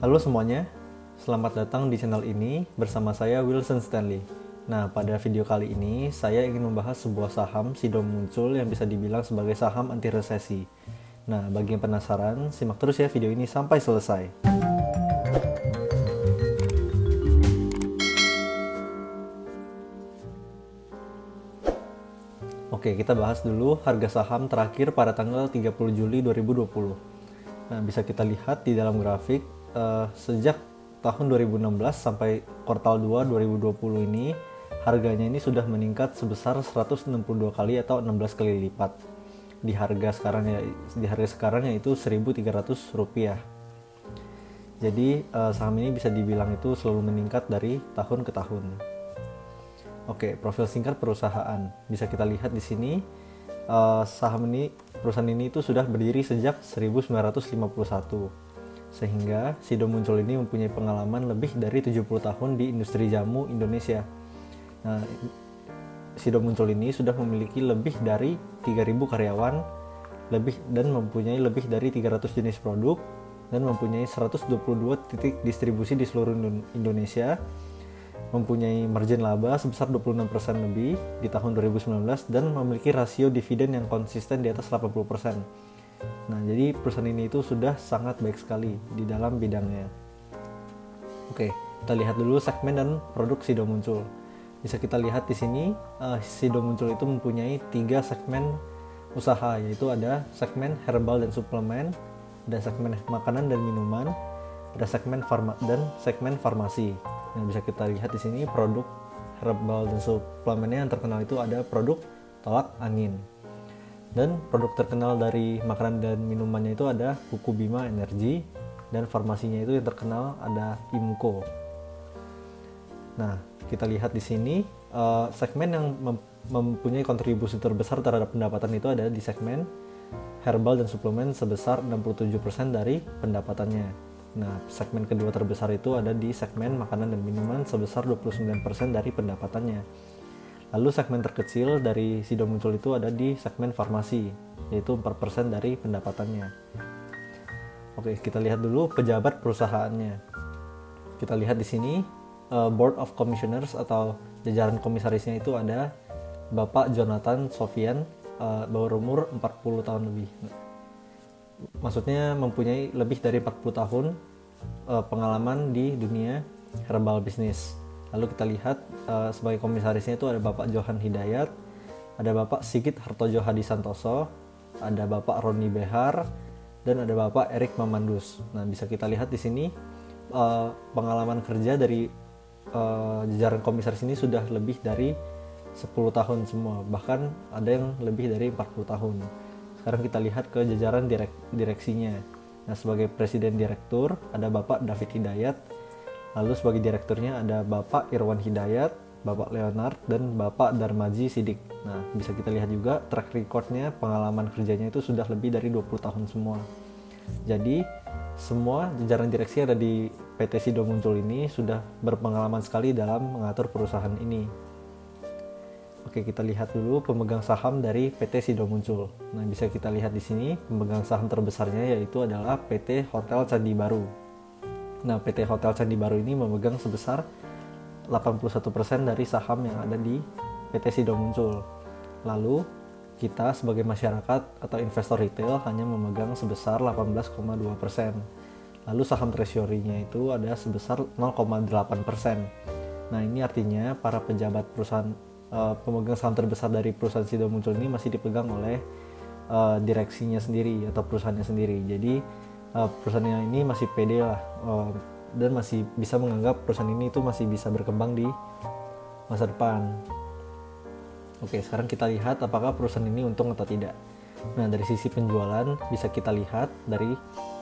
Halo semuanya, selamat datang di channel ini bersama saya Wilson Stanley. Nah, pada video kali ini saya ingin membahas sebuah saham Sido Muncul yang bisa dibilang sebagai saham anti resesi. Nah, bagi yang penasaran, simak terus ya video ini sampai selesai. Oke, kita bahas dulu harga saham terakhir pada tanggal 30 Juli 2020. Nah, bisa kita lihat di dalam grafik, sejak tahun 2016 sampai kuartal 2 2020 ini, harganya ini sudah meningkat sebesar 162 kali atau 16 kali lipat. Di harga sekarang yaitu Rp1.300. Jadi, saham ini bisa dibilang itu selalu meningkat dari tahun ke tahun. Oke, profil singkat perusahaan. Bisa kita lihat di sini, perusahaan ini itu sudah berdiri sejak 1951. Sehingga Sido Muncul ini mempunyai pengalaman lebih dari 70 tahun di industri jamu Indonesia. Nah, Sido Muncul ini sudah memiliki lebih dari 3.000 karyawan, dan mempunyai lebih dari 300 jenis produk, dan mempunyai 122 titik distribusi di seluruh Indonesia, mempunyai margin laba sebesar 26% lebih di tahun 2019, dan memiliki rasio dividen yang konsisten di atas 80%. Nah, jadi perusahaan ini itu sudah sangat baik sekali di dalam bidangnya. Oke, kita lihat dulu segmen dan produk Sido Muncul. Bisa kita lihat di sini, Sido Muncul itu mempunyai 3 segmen usaha, yaitu ada segmen herbal dan suplemen, ada segmen makanan dan minuman, ada segmen farmasi. Yang bisa kita lihat di sini produk herbal dan suplemennya yang terkenal itu ada produk tolak angin. Dan produk terkenal dari makanan dan minumannya itu ada Kuku Bima Energy, dan farmasinya itu yang terkenal ada Imco. Nah, kita lihat di sini segmen yang mempunyai kontribusi terbesar terhadap pendapatan itu ada di segmen herbal dan suplemen sebesar 67% dari pendapatannya. Nah, segmen kedua terbesar itu ada di segmen makanan dan minuman sebesar 29% dari pendapatannya. Lalu segmen terkecil dari Sido Muncul itu ada di segmen farmasi, yaitu 4% dari pendapatannya. Oke, kita lihat dulu pejabat perusahaannya. Kita lihat di sini Board of Commissioners atau jajaran komisarisnya itu ada Bapak Jonathan Sofian, berumur 40 tahun lebih. Maksudnya mempunyai lebih dari 40 tahun pengalaman di dunia herbal business. Lalu kita lihat sebagai komisarisnya itu ada Bapak Johan Hidayat, ada Bapak Sigit Hartojo Hadi Santoso, ada Bapak Roni Behar, dan ada Bapak Erik Mamandus. Nah, bisa kita lihat di sini pengalaman kerja dari jajaran komisaris ini sudah lebih dari 10 tahun semua, bahkan ada yang lebih dari 40 tahun. Sekarang kita lihat ke jajaran direksinya. Nah, sebagai presiden direktur ada Bapak David Hidayat, lalu sebagai direkturnya ada Bapak Irwan Hidayat, Bapak Leonard, dan Bapak Darmaji Sidik. Nah, bisa kita lihat juga track recordnya, pengalaman kerjanya itu sudah lebih dari 20 tahun semua. Jadi, semua jajaran direksi yang ada di PT Sido Muncul ini sudah berpengalaman sekali dalam mengatur perusahaan ini. Oke, kita lihat dulu pemegang saham dari PT Sido Muncul. Nah, bisa kita lihat di sini pemegang saham terbesarnya yaitu adalah PT Hotel Candi Baru. Nah, PT Hotel Candi Baru ini memegang sebesar 81% dari saham yang ada di PT Sido Muncul. Lalu, kita sebagai masyarakat atau investor retail hanya memegang sebesar 18,2%. Lalu saham treasury-nya itu ada sebesar 0,8%. Nah, ini artinya para pejabat perusahaan pemegang saham terbesar dari perusahaan Sido Muncul ini masih dipegang oleh direksinya sendiri atau perusahaannya sendiri. Jadi perusahaannya ini masih pede lah, dan masih bisa menganggap perusahaan ini itu masih bisa berkembang di masa depan. Oke, sekarang kita lihat apakah perusahaan ini untung atau tidak. Nah, dari sisi penjualan bisa kita lihat dari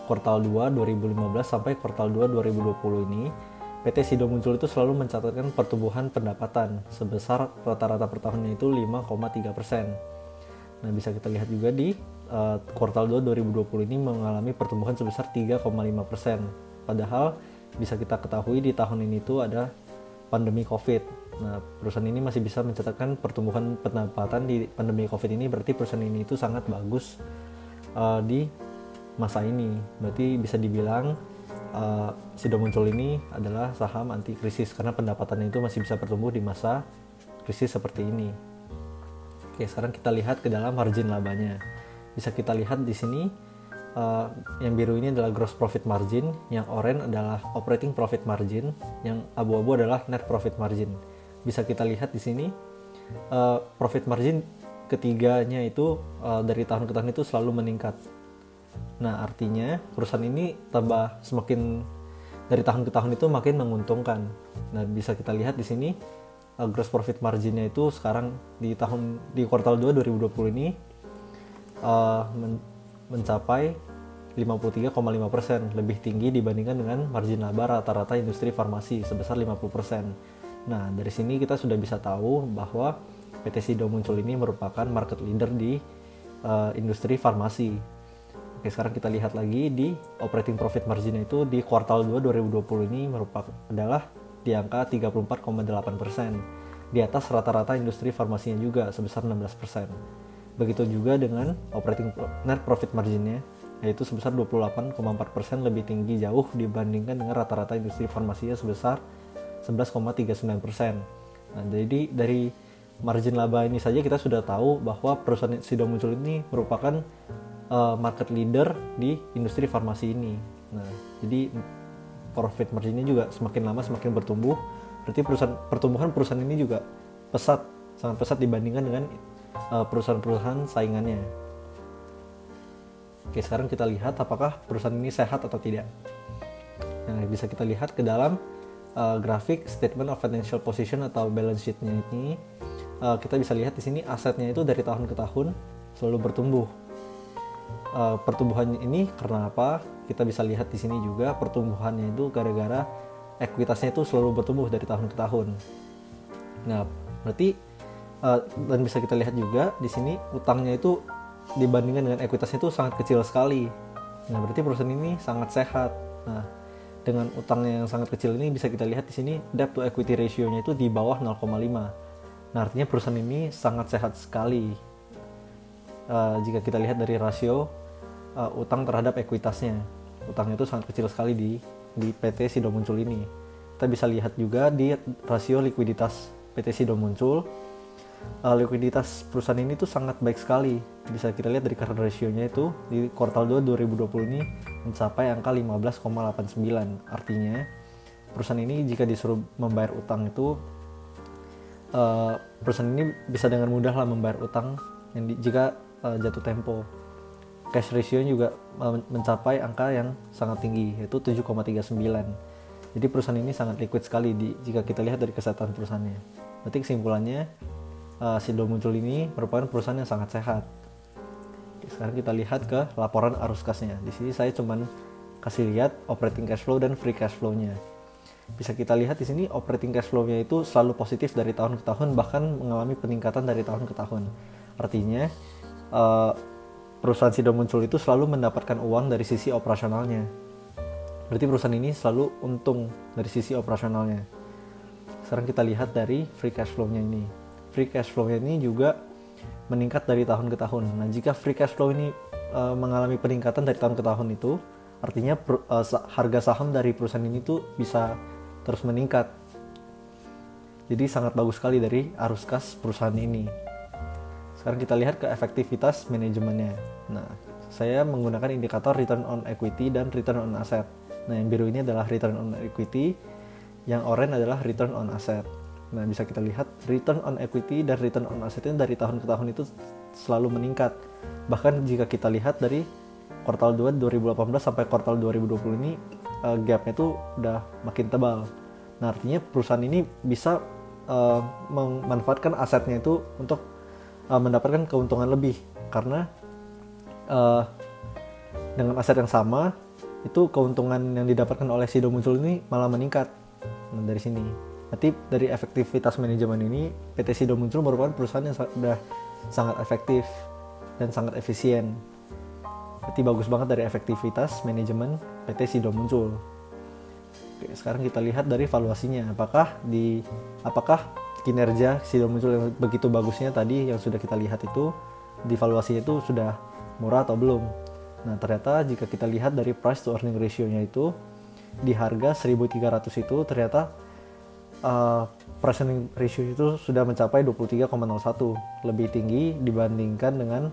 kuartal 2 2015 sampai kuartal 2 2020 ini, PT Sido Muncul itu selalu mencatatkan pertumbuhan pendapatan sebesar rata-rata per tahunnya itu 5,3%. Nah, bisa kita lihat juga di kuartal 2 2020 ini mengalami pertumbuhan sebesar 3,5%. Padahal bisa kita ketahui di tahun ini tuh ada pandemi COVID. Nah, perusahaan ini masih bisa mencatatkan pertumbuhan pendapatan di pandemi COVID ini, berarti perusahaan ini itu sangat bagus di masa ini. Berarti bisa dibilang Sido muncul ini adalah saham anti krisis karena pendapatannya itu masih bisa bertumbuh di masa krisis seperti ini. Oke, sekarang kita lihat ke dalam margin labanya. Bisa kita lihat di sini yang biru ini adalah gross profit margin, yang oranye adalah operating profit margin, yang abu-abu adalah net profit margin. Bisa kita lihat di sini profit margin ketiganya itu dari tahun ke tahun itu selalu meningkat. Nah, artinya perusahaan ini semakin dari tahun ke tahun itu makin menguntungkan. Nah, bisa kita lihat di sini gross profit marginnya itu sekarang di kuartal 2 2020 ini mencapai 53,5%, lebih tinggi dibandingkan dengan margin laba rata-rata industri farmasi sebesar 50%. Nah, dari sini kita sudah bisa tahu bahwa PT Sido Muncul ini merupakan market leader di industri farmasi. Oke, sekarang kita lihat lagi di operating profit margin itu di kuartal 2 2020 ini adalah di angka 34,8%, di atas rata-rata industri farmasinya juga sebesar 16%. Begitu juga dengan operating net profit marginnya, yaitu sebesar 28,4%, lebih tinggi jauh dibandingkan dengan rata-rata industri farmasinya sebesar 11,39%. Nah, jadi dari margin laba ini saja kita sudah tahu bahwa perusahaan Sido Muncul ini merupakan market leader di industri farmasi ini. Nah, jadi profit marginnya juga semakin lama semakin bertumbuh. Berarti pertumbuhan perusahaan ini juga sangat pesat dibandingkan dengan perusahaan-perusahaan saingannya. Oke, sekarang kita lihat apakah perusahaan ini sehat atau tidak. Nah, bisa kita lihat ke dalam grafik statement of financial position atau balance sheet-nya ini. Kita bisa lihat di sini asetnya itu dari tahun ke tahun selalu bertumbuh. Pertumbuhan ini karena apa? Kita bisa lihat di sini juga pertumbuhannya itu gara-gara ekuitasnya itu selalu bertumbuh dari tahun ke tahun. Nah, berarti dan bisa kita lihat juga di sini utangnya itu dibandingkan dengan ekuitasnya itu sangat kecil sekali. Nah, berarti perusahaan ini sangat sehat. Nah, dengan utangnya yang sangat kecil ini bisa kita lihat di sini debt to equity ratio-nya itu di bawah 0,5. Nah, artinya perusahaan ini sangat sehat sekali. Jika kita lihat dari rasio utang terhadap ekuitasnya, utangnya itu sangat kecil sekali di PT Sido Muncul ini. Kita bisa lihat juga di rasio likuiditas PT Sido Muncul, likuiditas perusahaan ini tuh sangat baik sekali. Bisa kita lihat dari current ratio-nya itu di kuartal 2 2020 ini mencapai angka 15,89. Artinya perusahaan ini jika disuruh membayar utang itu perusahaan ini bisa dengan mudah lah membayar utang jika jatuh tempo. Cash ratio juga mencapai angka yang sangat tinggi, yaitu 7,39. Jadi perusahaan ini sangat liquid sekali jika kita lihat dari kesehatan perusahaannya. Berarti kesimpulannya Sido Muncul ini merupakan perusahaan yang sangat sehat. Sekarang kita lihat ke laporan arus kasnya. Di sini saya cuman kasih lihat operating cash flow dan free cash flow-nya. Bisa kita lihat di sini operating cash flow-nya itu selalu positif dari tahun ke tahun, bahkan mengalami peningkatan dari tahun ke tahun. Artinya perusahaan Sido Muncul itu selalu mendapatkan uang dari sisi operasionalnya. Berarti perusahaan ini selalu untung dari sisi operasionalnya. Sekarang kita lihat dari free cash flow-nya ini. Free cash flow-nya ini juga meningkat dari tahun ke tahun. Nah, jika free cash flow ini mengalami peningkatan dari tahun ke tahun itu, artinya harga saham dari perusahaan ini tuh bisa terus meningkat. Jadi sangat bagus sekali dari arus kas perusahaan ini. Sekarang kita lihat ke efektivitas manajemennya. Nah, saya menggunakan indikator return on equity dan return on asset. Nah, yang biru ini adalah return on equity, yang oranye adalah return on asset. Nah, bisa kita lihat return on equity dan return on asset ini dari tahun ke tahun itu selalu meningkat. Bahkan jika kita lihat dari kuartal 2 2018 sampai kuartal 2020 ini gapnya itu udah makin tebal. Nah, artinya perusahaan ini bisa memanfaatkan asetnya itu untuk mendapatkan keuntungan lebih, karena dengan aset yang sama itu keuntungan yang didapatkan oleh Sido Muncul ini malah meningkat. Nah, dari sini berarti dari efektivitas manajemen ini PT Sido Muncul merupakan perusahaan yang sudah sangat efektif dan sangat efisien. Berarti bagus banget dari efektivitas manajemen PT Sido Muncul. Oke, sekarang kita lihat dari valuasinya, apakah kinerja Sido Muncul yang begitu bagusnya tadi yang sudah kita lihat itu di valuasinya itu sudah murah atau belum. Nah, ternyata jika kita lihat dari price to earning ratio-nya itu di harga 1.300 itu ternyata price earning ratio itu sudah mencapai 23,01, lebih tinggi dibandingkan dengan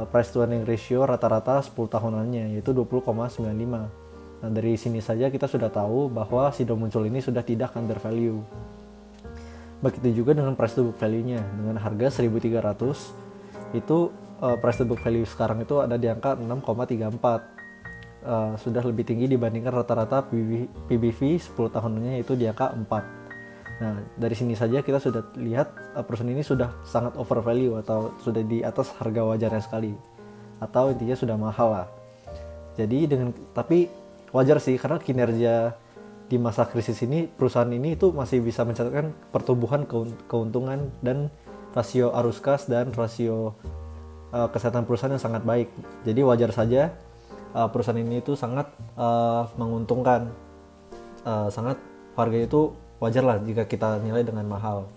price to earning ratio rata-rata 10 tahunannya, yaitu 20,95. Nah, dari sini saja kita sudah tahu bahwa Sido muncul ini sudah tidak under value. Begitu juga dengan price to book value-nya, dengan harga 1.300 itu price to book value sekarang itu ada di angka 6,34. Sudah lebih tinggi dibandingkan rata-rata PBV 10 tahunannya itu di angka 4. Nah, dari sini saja kita sudah lihat perusahaan ini sudah sangat overvalue atau sudah di atas harga wajarnya sekali, atau intinya sudah mahal lah. Jadi tapi wajar sih, karena kinerja di masa krisis ini perusahaan ini itu masih bisa mencatatkan pertumbuhan keuntungan dan rasio arus kas dan rasio kesehatan perusahaan yang sangat baik. Jadi wajar saja perusahaan ini itu sangat menguntungkan, sangat harganya itu wajar lah jika kita nilai dengan mahal.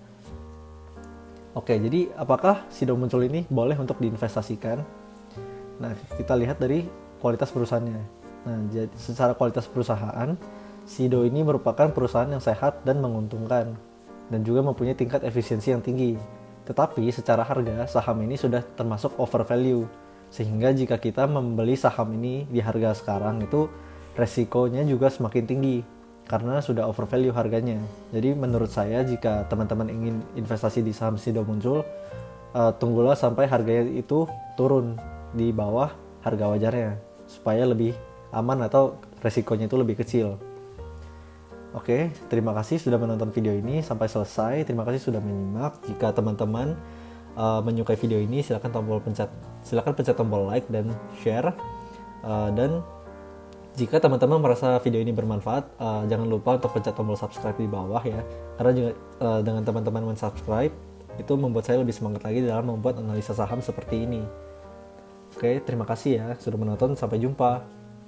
Oke, jadi apakah Sido muncul ini boleh untuk diinvestasikan? Nah, kita lihat dari kualitas perusahaannya. Nah, jadi secara kualitas perusahaan, Sido ini merupakan perusahaan yang sehat dan menguntungkan, dan juga mempunyai tingkat efisiensi yang tinggi. Tetapi secara harga, saham ini sudah termasuk overvalue, sehingga jika kita membeli saham ini di harga sekarang itu resikonya juga semakin tinggi, karena sudah overvalue harganya. Jadi menurut saya, jika teman-teman ingin investasi di saham Sido muncul, tunggulah sampai harganya itu turun di bawah harga wajarnya, supaya lebih aman atau resikonya itu lebih kecil. Oke, terima kasih sudah menonton video ini sampai selesai. Terima kasih sudah menyimak. Jika teman-teman menyukai video ini, silakan pencet tombol like dan share. Dan jika teman-teman merasa video ini bermanfaat, jangan lupa untuk pencet tombol subscribe di bawah ya. Karena juga dengan teman-teman mensubscribe, itu membuat saya lebih semangat lagi dalam membuat analisa saham seperti ini. Oke, terima kasih ya sudah menonton. Sampai jumpa.